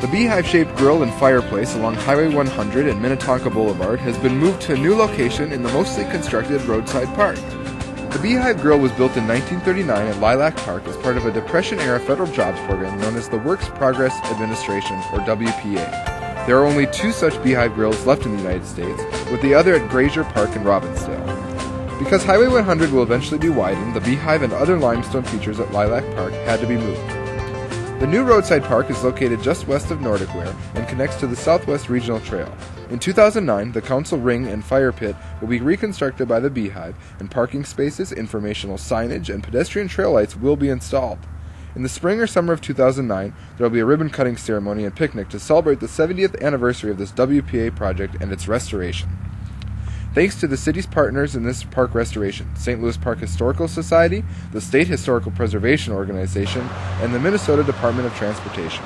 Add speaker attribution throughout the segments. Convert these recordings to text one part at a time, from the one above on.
Speaker 1: The beehive-shaped grill and fireplace along Highway 100 and Minnetonka Boulevard has been moved to a new location in the mostly constructed roadside park. The Beehive Grill was built in 1939 at Lilac Park as part of a Depression-era federal jobs program known as the Works Progress Administration, or W.P.A. There are only 2 such beehive grills left in the United States, with the other at Grazier Park in Robbinsdale. Because Highway 100 will eventually be widened, the beehive and other limestone features at Lilac Park had to be moved. The new roadside park is located just west of Nordicware and connects to the Southwest Regional Trail. In 2009, the council ring and fire pit will be reconstructed by the beehive, and parking spaces, informational signage, and pedestrian trail lights will be installed. In the spring or summer of 2009, there will be a ribbon-cutting ceremony and picnic to celebrate the 70th anniversary of this W.P.A. project and its restoration. Thanks to the city's partners in this park restoration, St. Louis Park Historical Society, the State Historical Preservation Organization, and the Minnesota Department of Transportation.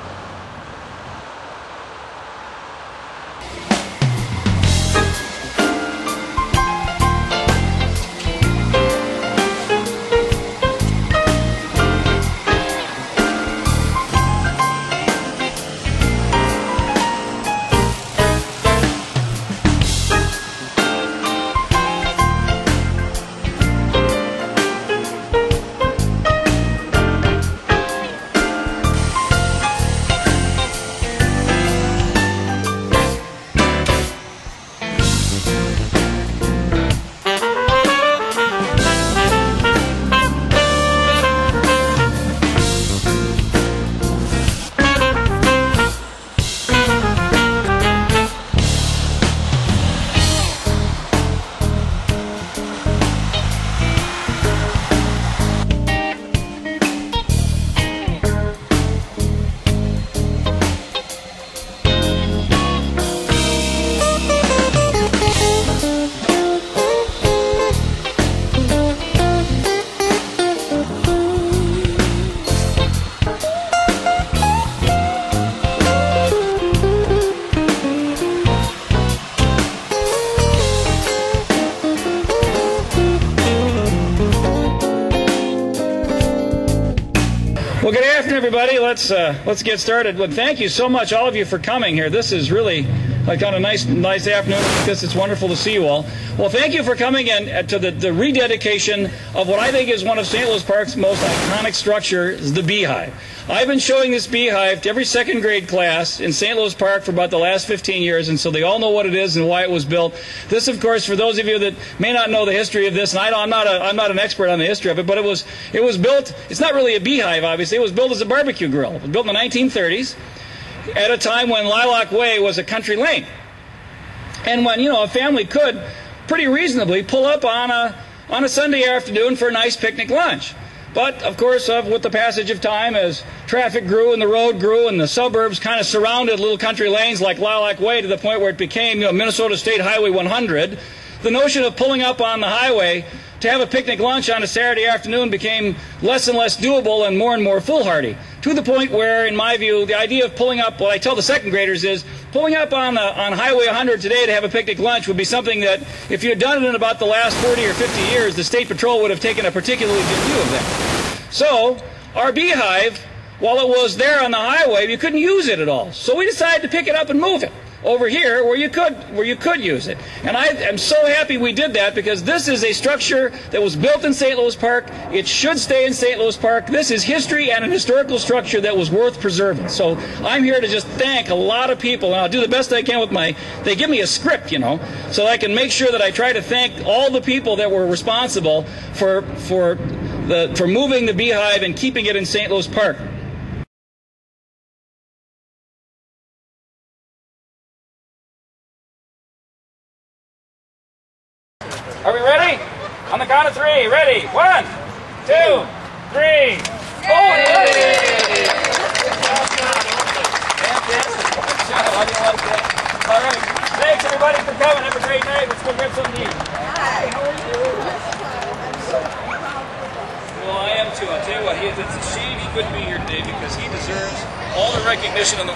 Speaker 2: Well, good afternoon, everybody. Let's get started. Well, thank you so much, all of you, for coming here. This is really kind of nice afternoon because it's wonderful to see you all. Well, thank you for coming in to the rededication of what I think is one of St. Louis Park's most iconic structures, the Beehive. I've been showing this Beehive to every second grade class in St. Louis Park for about the last 15 years, and so they all know what it is and why it was built. This, of course, for those of you that may not know the history of this, and I'm not an expert on the history of it, but it was built. It's not really a beehive, obviously. It was built as a barbecue grill. It was built in the 1930s at a time when Lilac Way was a country lane, and when a family could pretty reasonably pull up on a Sunday afternoon for a nice picnic lunch. But, of course, with the passage of time, as traffic grew and the road grew and the suburbs kind of surrounded little country lanes like Lilac Way to the point where it became Minnesota State Highway 100, the notion of pulling up on the highway to have a picnic lunch on a Saturday afternoon became less and less doable and more foolhardy, to the point where, in my view, the idea of pulling up, what I tell the second graders is, pulling up on Highway 100 today to have a picnic lunch would be something that, if you had done it in about the last 40 or 50 years, the State Patrol would have taken a particularly good view of that. So, our beehive, while it was there on the highway, you couldn't use it at all. So we decided to pick it up and move it over here where you could use it. And I am so happy we did that, because this is a structure that was built in St. Louis Park. It should stay in St. Louis Park. This is history and an historical structure that was worth preserving. So I'm here to just thank a lot of people, and I'll do the best I can with they give me a script, so I can make sure that I try to thank all the people that were responsible for moving the beehive and keeping it in St. Louis Park. Are we ready? On the count of 3. Ready? 1, 2, 3. Oh, yay! Fantastic. Good job. How do you like that? All right. Thanks, everybody, for coming. Have a great night. Let's go grab something to eat. Hi. How are you? Well, I am too. I'll tell you what. It's a shame he couldn't be here today, because he deserves all the recognition in the world.